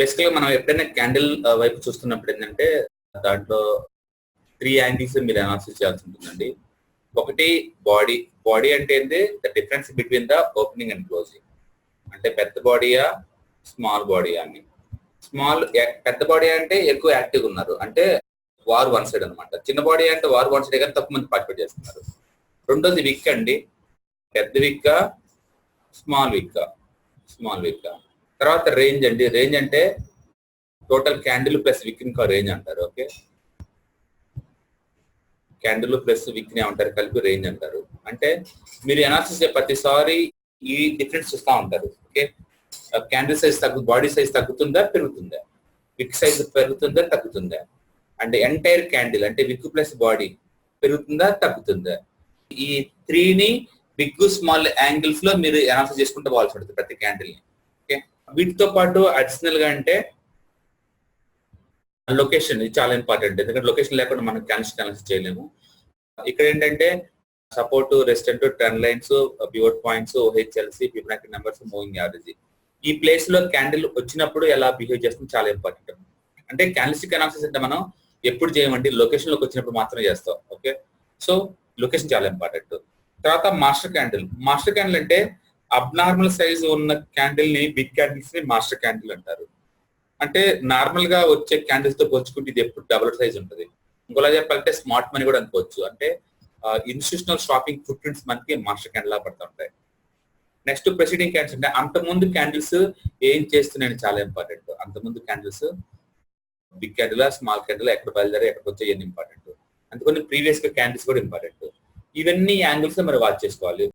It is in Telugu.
బేసికల్గా మనం ఎప్పుడైనా క్యాండిల్ వైపు చూస్తున్నప్పుడు ఏంటంటే దాంట్లో 3 యాంగిల్స్ మీరు అనాలిసిస్ చేయాల్సి ఉంటుందండి. ఒకటి బాడీ. బాడీ అంటే ఏంటి? The difference between the opening and closing. అంటే పెద్ద బాడీయా స్మాల్ బాడీయా అని. పెద్ద బాడీ అంటే ఎక్కువ యాక్టివ్ ఉన్నారు, అంటే వార్ వన్ సైడ్ అనమాట. చిన్న బాడీ అంటే వార్ వన్ సైడ్ కానీ తక్కువ మంది పార్టిసిపేట్ చేస్తున్నారు. రెండోది విక్ అండి. పెద్ద విక్క, స్మాల్ విక్క. తర్వాత రేంజ్ అండి. రేంజ్ అంటే టోటల్ క్యాండిల్ ప్లస్ విక్ ఇంకా రేంజ్ అంటారు. ఓకే, క్యాండిల్ ప్లస్ విక్ ని అంటారు, కలిపి రేంజ్ అంటారు. అంటే మీరు అనాలిసిస్ ప్రతిసారి ఈ డిఫరెన్స్ చూస్తూ ఉంటారు. Okay, candle size body size తగ్గుతుందా పెరుగుతుందా, విక్ సైజ్ పెరుగుతుందా తగ్గుతుందా, అంటే ఎంటైర్ క్యాండిల్ అంటే విక్ ప్లస్ బాడీ పెరుగుతుందా తగ్గుతుందా. ఈ 3ని బిగ్ స్మాల్ యాంగిల్స్ లో మీరు అనాలిసిస్ చేసుకుంటూ పోవాల్సి ఉంటుంది ప్రతి క్యాండిల్ ని. ఓకే, వీటితో పాటు అడిషనల్ గా అంటే లొకేషన్, ఇది చాలా ఇంపార్టెంట్. ఎందుకంటే లొకేషన్ లేకుండా మనం క్యాండిల్స్ అనాలిసిస్ చేయలేము. ఇక్కడ ఏంటంటే support, resistant, trend lines, pivot points, OHLC, Fibonacci numbers, moving average. ఈ ప్లేస్ లో క్యాండిల్ వచ్చినప్పుడు ఎలా బిహేవ్ చేస్తుంది చాలా ఇంపార్టెంట్. అంటే క్యాండిల్స్టిక్ అనాలిసిస్ అంటే మనం ఎప్పుడు చేయమండి, లొకేషన్ లోకి వచ్చినప్పుడు మాత్రమే చేస్తాం. ఓకే, సో లొకేషన్ చాలా ఇంపార్టెంట్. తర్వాత మాస్టర్ క్యాండిల్. మాస్టర్ క్యాండిల్ అంటే అబ్నార్మల్ సైజ్ ఉన్న క్యాండిల్ ని, బిగ్ క్యాండిల్స్ ని మాస్టర్ క్యాండిల్ అంటారు. అంటే నార్మల్ గా వచ్చే క్యాండిల్స్ తో పోల్చుకుంటే ఇది ఎప్పుడు డబుల్ సైజ్ ఉంటుంది. ఇంకోలా చెప్పాలంటే స్మార్ట్ మనీ కూడా అనుకోవచ్చు. అంటే ఇన్స్టిట్యూషనల్ షాపింగ్ ఫుట్ ప్రింట్స్ మనకి మాస్టర్ క్యాండిల్ లా పడుతూ ఉంటాయి. నెక్స్ట్ ప్రెసిడింగ్ క్యాండిల్స్ అంటే అంతకుముందు క్యాండిల్స్ ఏం చేస్తున్నాయని చాలా ఇంపార్టెంట్. అంతకుముందు candles big candle, small candle, ఎక్కడ బయలుదేరి ఎక్కడికి వచ్చే ఇవన్నీ ఇంపార్టెంట్. అందుకని ప్రీవియస్ గా క్యాండిల్స్ కూడా ఇంపార్టెంట్. ఇవన్నీ యాంగిల్స్ మరి వాచ్ చేసుకోవాలి.